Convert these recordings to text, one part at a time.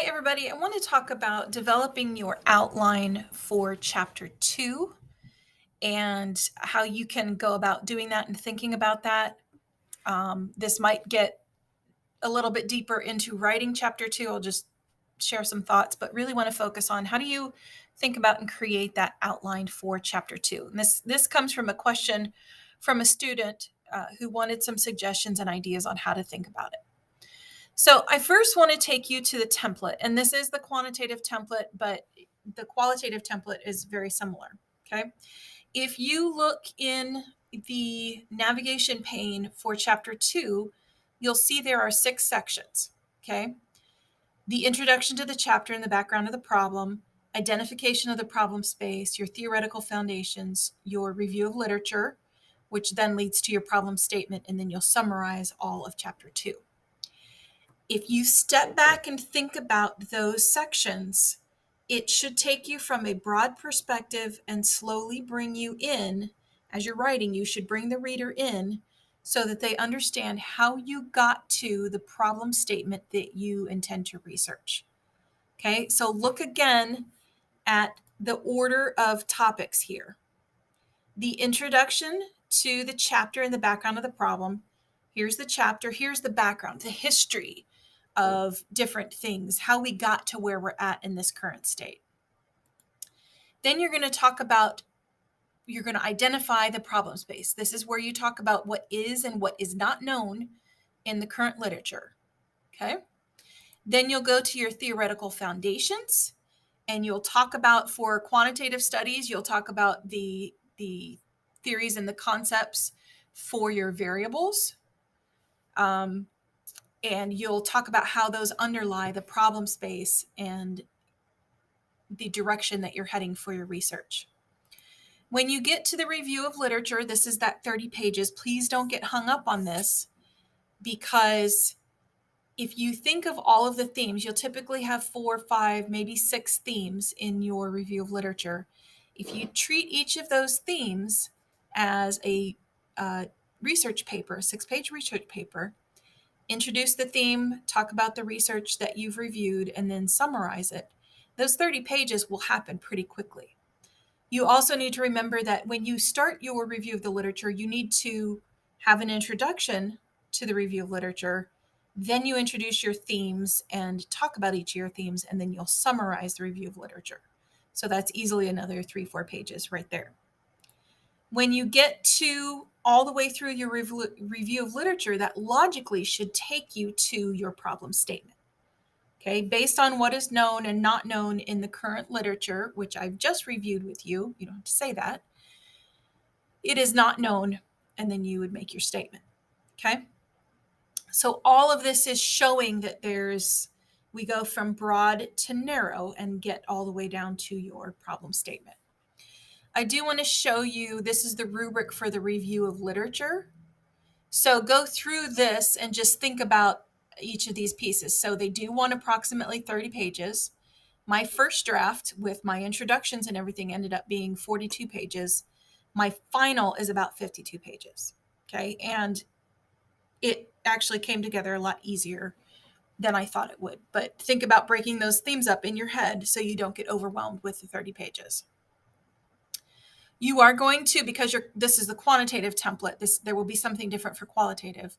everybody. I want to talk about developing your outline for Chapter 2 and how you can go about doing that and thinking about that. This might get a little bit deeper into writing Chapter 2. I'll just share some thoughts, but really want to focus on how do you think about and create that outline for Chapter 2. And this comes from a question from a student who wanted some suggestions and ideas on how to think about it. So I first want to take you to the template, and this is the quantitative template, but the qualitative template is very similar. Okay. If you look in the navigation pane for Chapter 2, you'll see there are 6 sections. Okay. The introduction to the chapter and the background of the problem, identification of the problem space, your theoretical foundations, your review of literature, which then leads to your problem statement, and then you'll summarize all of Chapter 2. If you step back and think about those sections, it should take you from a broad perspective and slowly bring you in. As you're writing, you should bring the reader in so that they understand how you got to the problem statement that you intend to research. Okay, so look again at the order of topics here. The introduction to the chapter and the background of the problem. Here's the chapter, here's the background, the history of different things, how we got to where we're at in this current state. Then you're going to identify the problem space. This is where you talk about what is and what is not known in the current literature. Okay. Then you'll go to your theoretical foundations, and you'll talk about, for quantitative studies, you'll talk about the theories and the concepts for your variables. And you'll talk about how those underlie the problem space and the direction that you're heading for your research. When you get to the review of literature, this is that 30 pages. Please don't get hung up on this, because if you think of all of the themes, you'll typically have 4, 5, maybe 6 themes in your review of literature. If you treat each of those themes as a research paper, a 6-page research paper, introduce the theme, talk about the research that you've reviewed, and then summarize it, those 30 pages will happen pretty quickly. You also need to remember that when you start your review of the literature, you need to have an introduction to the review of literature. Then you introduce your themes and talk about each of your themes, and then you'll summarize the review of literature. So that's easily another 3-4 pages right there. When you get to all the way through your review of literature, that logically should take you to your problem statement. Okay, based on what is known and not known in the current literature, which I've just reviewed with you, you don't have to say that. It is not known, and then you would make your statement. Okay, so all of this is showing that we go from broad to narrow and get all the way down to your problem statement. I do want to show you, this is the rubric for the review of literature. So go through this and just think about each of these pieces. So they do want approximately 30 pages. My first draft with my introductions and everything ended up being 42 pages. My final is about 52 pages. Okay. And it actually came together a lot easier than I thought it would. But think about breaking those themes up in your head so you don't get overwhelmed with the 30 pages. You are going to, because this is the quantitative template, there will be something different for qualitative.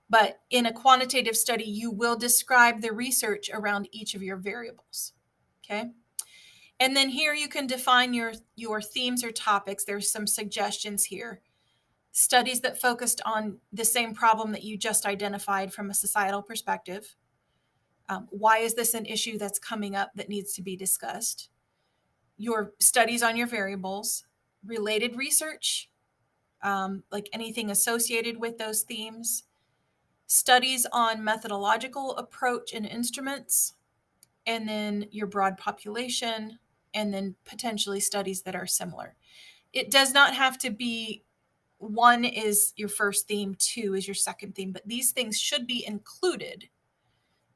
But in a quantitative study, you will describe the research around each of your variables. Okay. And then here you can define your themes or topics. There's some suggestions here. Studies that focused on the same problem that you just identified from a societal perspective. Why is this an issue that's coming up that needs to be discussed? Your studies on your variables, related research, like anything associated with those themes, studies on methodological approach and instruments, and then your broad population, and then potentially studies that are similar. It does not have to be 1 is your first theme, 2 is your second theme, but these things should be included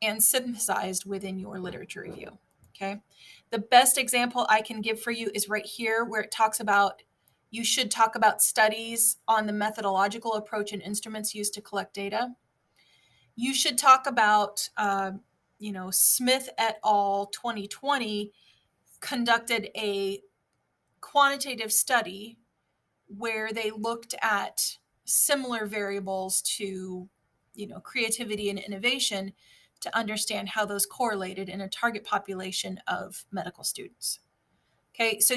and synthesized within your literature review. Okay. The best example I can give for you is right here, where it talks about, you should talk about studies on the methodological approach and instruments used to collect data. You should talk about Smith et al. 2020 conducted a quantitative study where they looked at similar variables to, creativity and innovation to understand how those correlated in a target population of medical students. Okay, so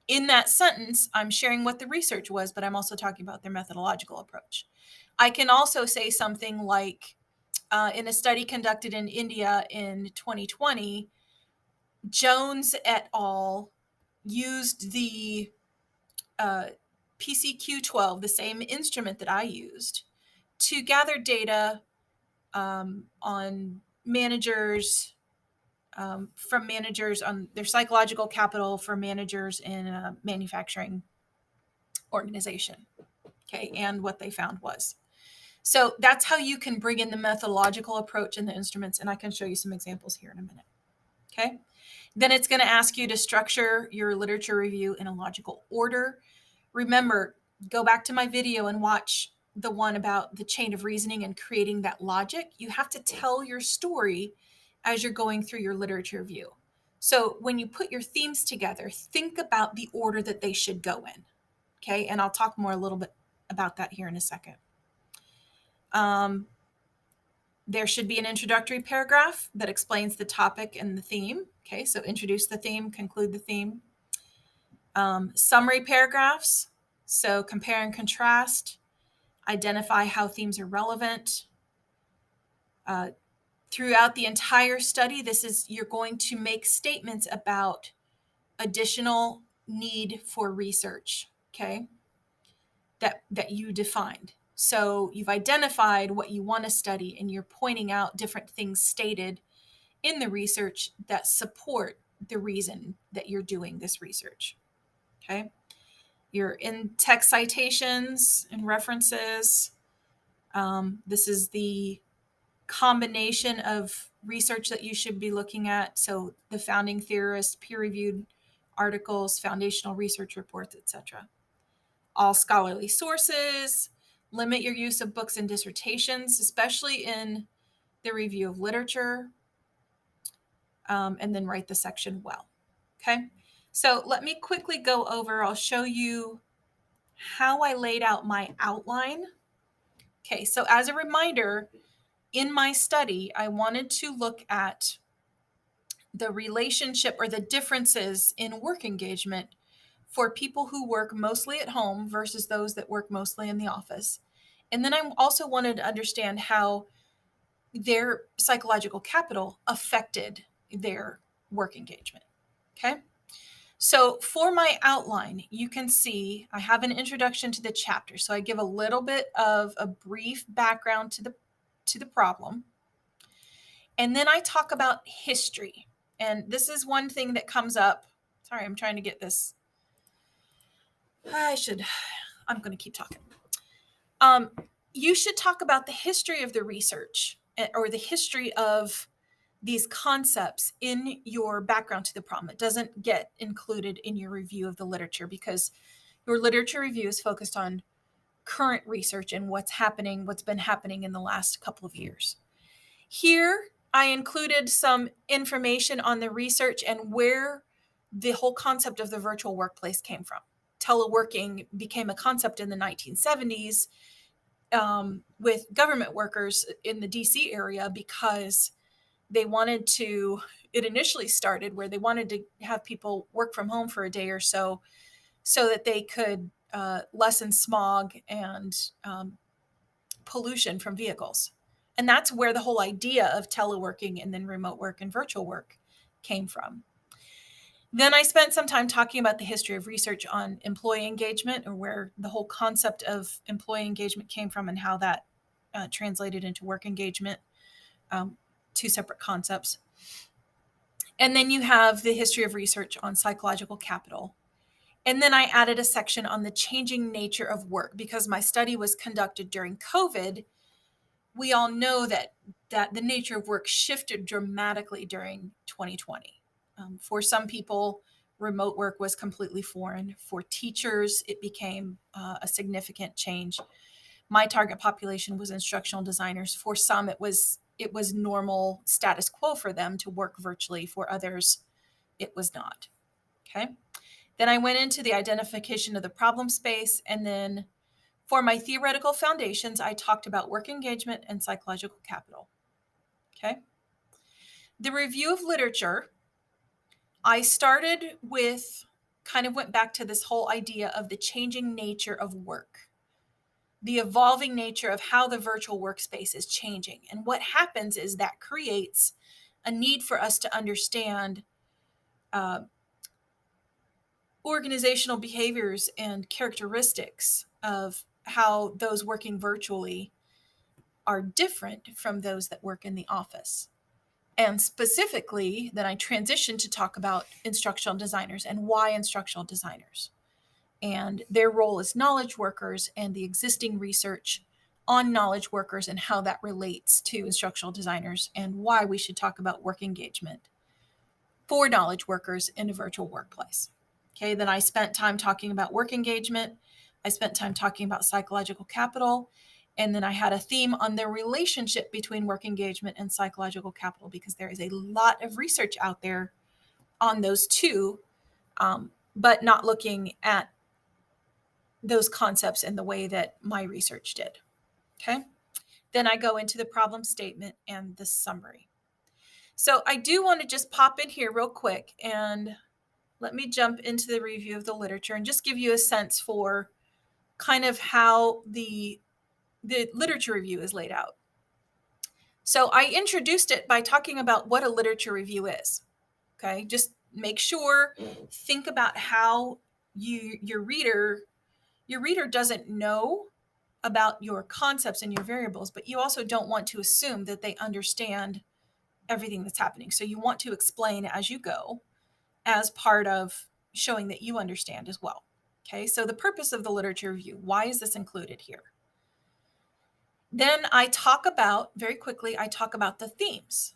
in that sentence, I'm sharing what the research was, but I'm also talking about their methodological approach. I can also say something like, in a study conducted in India in 2020, Jones et al. Used the PCQ-12, the same instrument that I used, to gather data on managers, from managers on their psychological capital for managers in a manufacturing organization. Okay, and what they found was. So that's how you can bring in the methodological approach in the instruments, and I can show you some examples here in a minute. Okay, then it's going to ask you to structure your literature review in a logical order. Remember, go back to my video and watch the one about the chain of reasoning and creating that logic. You have to tell your story as you're going through your literature review. So when you put your themes together, think about the order that they should go in. Okay, and I'll talk more a little bit about that here in a second. There should be an introductory paragraph that explains the topic and the theme. Okay, so introduce the theme, conclude the theme. Summary paragraphs, so compare and contrast, identify how themes are relevant. Throughout the entire study, you're going to make statements about additional need for research, okay, that you defined. So you've identified what you want to study, and you're pointing out different things stated in the research that support the reason that you're doing this research. Okay. Your in-text citations and references. This is the combination of research that you should be looking at. So the founding theorists, peer-reviewed articles, foundational research reports, etc. All scholarly sources. Limit your use of books and dissertations, especially in the review of literature. And then write the section well. Okay, so let me quickly go over, I'll show you how I laid out my outline. Okay, so as a reminder, in my study, I wanted to look at the relationship or the differences in work engagement for people who work mostly at home versus those that work mostly in the office. And then I also wanted to understand how their psychological capital affected their work engagement. Okay. So for my outline, you can see I have an introduction to the chapter. So I give a little bit of a brief background to the problem. And then I talk about history. And this is one thing that comes up. Sorry, I'm trying to get this. I'm going to keep talking. You should talk about the history of the research or the history of these concepts in your background to the problem. It doesn't get included in your review of the literature because your literature review is focused on current research and what's been happening in the last couple of years. Here, I included some information on the research and where the whole concept of the virtual workplace came from. Teleworking became a concept in the 1970s with government workers in the DC area because they wanted to, it initially started where they wanted to have people work from home for a day or so that they could lessen smog and pollution from vehicles. And that's where the whole idea of teleworking and then remote work and virtual work came from. Then I spent some time talking about the history of research on employee engagement, or where the whole concept of employee engagement came from and how that translated into work engagement, two separate concepts. And then you have the history of research on psychological capital. And then I added a section on the changing nature of work because my study was conducted during COVID. We all know that the nature of work shifted dramatically during 2020. For some people, remote work was completely foreign. For teachers, it became a significant change. My target population was instructional designers. For some, it was it was normal status quo for them to work virtually. For others, it was not. Okay. Then I went into the identification of the problem space. And then for my theoretical foundations, I talked about work engagement and psychological capital. Okay. The review of literature, I started with, kind of went back to this whole idea of the changing nature of work, the evolving nature of how the virtual workspace is changing. And what happens is that creates a need for us to understand organizational behaviors and characteristics of how those working virtually are different from those that work in the office. And specifically, then I transitioned to talk about instructional designers and why instructional designers and their role as knowledge workers and the existing research on knowledge workers and how that relates to instructional designers and why we should talk about work engagement for knowledge workers in a virtual workplace. Okay, then I spent time talking about work engagement. I spent time talking about psychological capital. And then I had a theme on the relationship between work engagement and psychological capital, because there is a lot of research out there on those two, but not looking at those concepts in the way that my research did. Okay. Then I go into the problem statement and the summary. So I do want to just pop in here real quick and let me jump into the review of the literature and just give you a sense for kind of how the literature review is laid out. So I introduced it by talking about what a literature review is. Okay, just make sure, think about how your reader doesn't know about your concepts and your variables, but you also don't want to assume that they understand everything that's happening. So you want to explain as you go as part of showing that you understand as well. Okay, so the purpose of the literature review, why is this included here? Then I talk about, very quickly, I talk about the themes.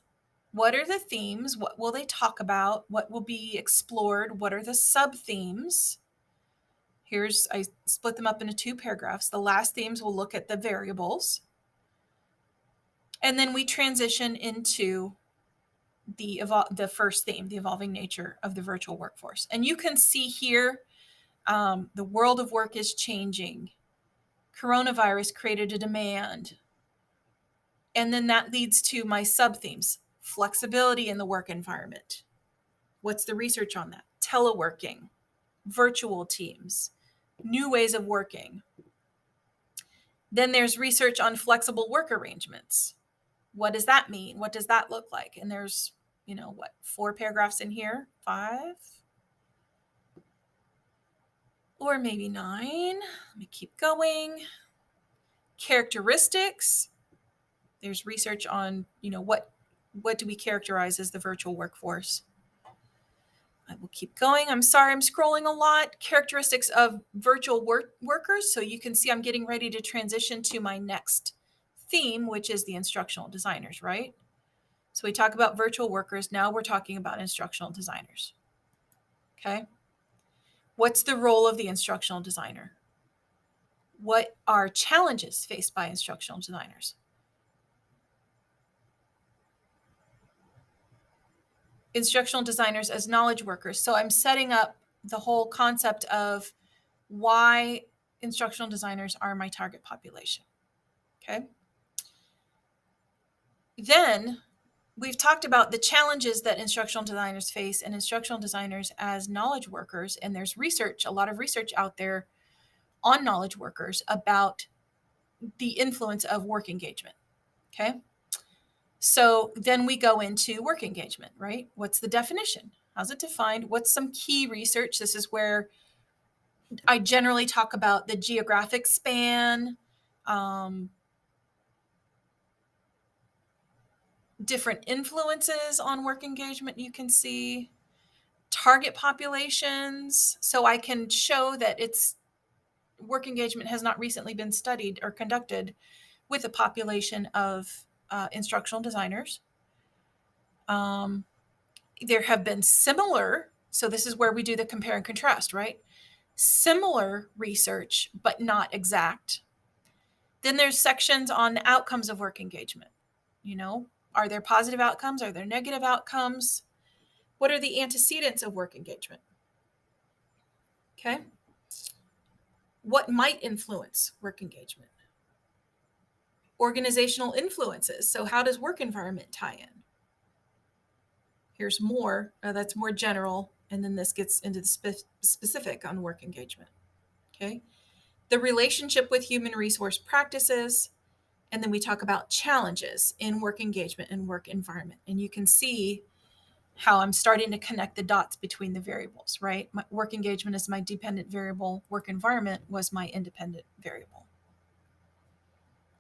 What are the themes? What will they talk about? What will be explored? What are the sub-themes? I split them up into 2 paragraphs. The last themes will look at the variables. And then we transition into the first theme, the evolving nature of the virtual workforce. And you can see here, the world of work is changing. Coronavirus created a demand. And then that leads to my sub-themes: flexibility in the work environment. What's the research on that? Teleworking, virtual teams, new ways of working. Then there's research on flexible work arrangements. What does that mean? What does that look like? And there's, 4 paragraphs in here? 5? Or maybe 9. Let me keep going. Characteristics. There's research on, what do we characterize as the virtual workforce? I will keep going. I'm sorry, I'm scrolling a lot. Characteristics of virtual workers. So you can see I'm getting ready to transition to my next theme, which is the instructional designers, right? So we talk about virtual workers. Now we're talking about instructional designers. Okay. What's the role of the instructional designer? What are challenges faced by instructional designers? Instructional designers as knowledge workers. So I'm setting up the whole concept of why instructional designers are my target population. Okay. Then we've talked about the challenges that instructional designers face and instructional designers as knowledge workers. And there's research, a lot of research out there on knowledge workers about the influence of work engagement. Okay. So then we go into work engagement, right? What's the definition? How's it defined? What's some key research? This is where I generally talk about the geographic span, different influences on work engagement you can see, target populations. So I can show that work engagement has not recently been studied or conducted with a population of instructional designers. There have been similar, so this is where we do the compare and contrast, right? Similar research, but not exact. Then there's sections on the outcomes of work engagement. Are there positive outcomes? Are there negative outcomes? What are the antecedents of work engagement? Okay. What might influence work engagement? Organizational influences. So how does work environment tie in? Here's more. That's more general. And then this gets into the specific on work engagement. Okay. The relationship with human resource practices. And then we talk about challenges in work engagement and work environment. And you can see how I'm starting to connect the dots between the variables, right? My work engagement is my dependent variable. Work environment was my independent variable.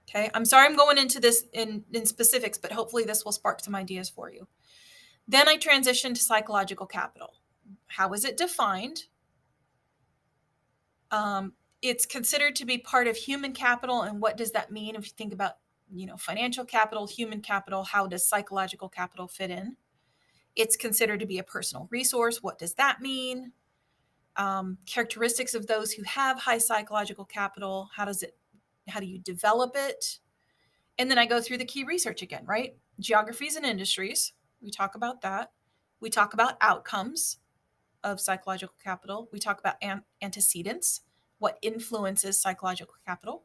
Okay, I'm sorry I'm going into this in specifics, but hopefully this will spark some ideas for you. Then I transition to psychological capital. How is it defined? It's considered to be part of human capital. And what does that mean? If you think about, financial capital, human capital, how does psychological capital fit in? It's considered to be a personal resource. What does that mean? Characteristics of those who have high psychological capital. How do you develop it? And then I go through the key research again, right? Geographies and industries. We talk about that. We talk about outcomes of psychological capital. We talk about antecedents, what influences psychological capital.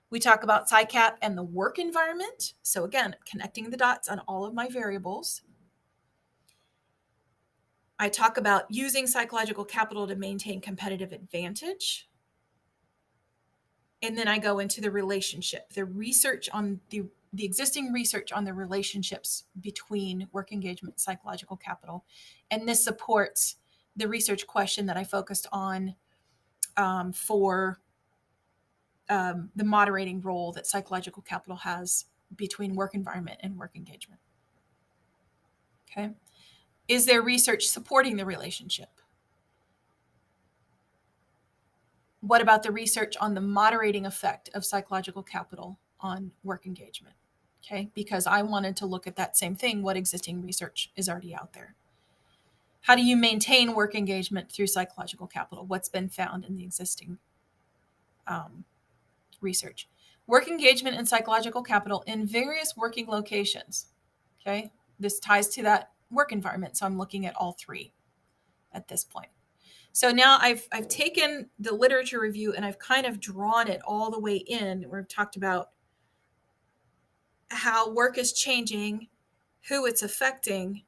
We talk about PsyCap and the work environment. So again, connecting the dots on all of my variables. I talk about using psychological capital to maintain competitive advantage. And then I go into the relationship, the research on the existing research on the relationships between work engagement and psychological capital. And this supports the research question that I focused on for the moderating role that psychological capital has between work environment and work engagement. Okay. Is there research supporting the relationship? What about the research on the moderating effect of psychological capital on work engagement? Okay, because I wanted to look at that same thing. What existing research is already out there? How do you maintain work engagement through psychological capital? What's been found in the existing research? Work engagement and psychological capital in various working locations. Okay, this ties to that work environment. So I'm looking at all three at this point. So now I've taken the literature review and I've kind of drawn it all the way in. We've talked about how work is changing, who it's affecting,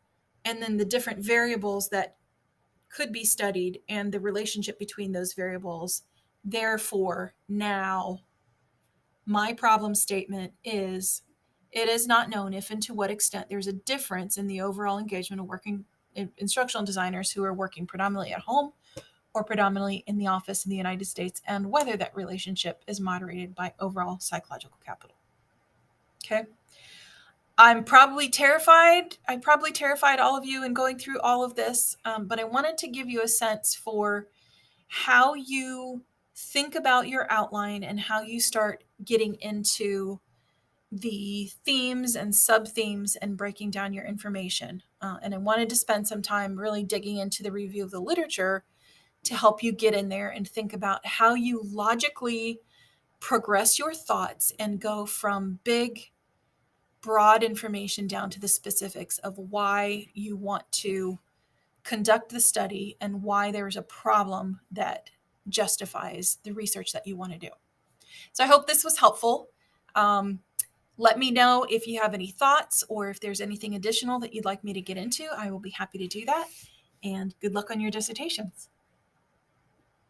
and then the different variables that could be studied and the relationship between those variables. Therefore, now my problem statement is it is not known if and to what extent there's a difference in the overall engagement of working instructional designers who are working predominantly at home or predominantly in the office in the United States, and whether that relationship is moderated by overall psychological capital. Okay. I'm probably terrified. I probably terrified all of you in going through all of this, but I wanted to give you a sense for how you think about your outline and how you start getting into the themes and sub-themes and breaking down your information. And I wanted to spend some time really digging into the review of the literature to help you get in there and think about how you logically progress your thoughts and go from big, broad information down to the specifics of why you want to conduct the study and why there's a problem that justifies the research that you want to do. So I hope this was helpful. Let me know if you have any thoughts or if there's anything additional that you'd like me to get into. I will be happy to do that. And good luck on your dissertations.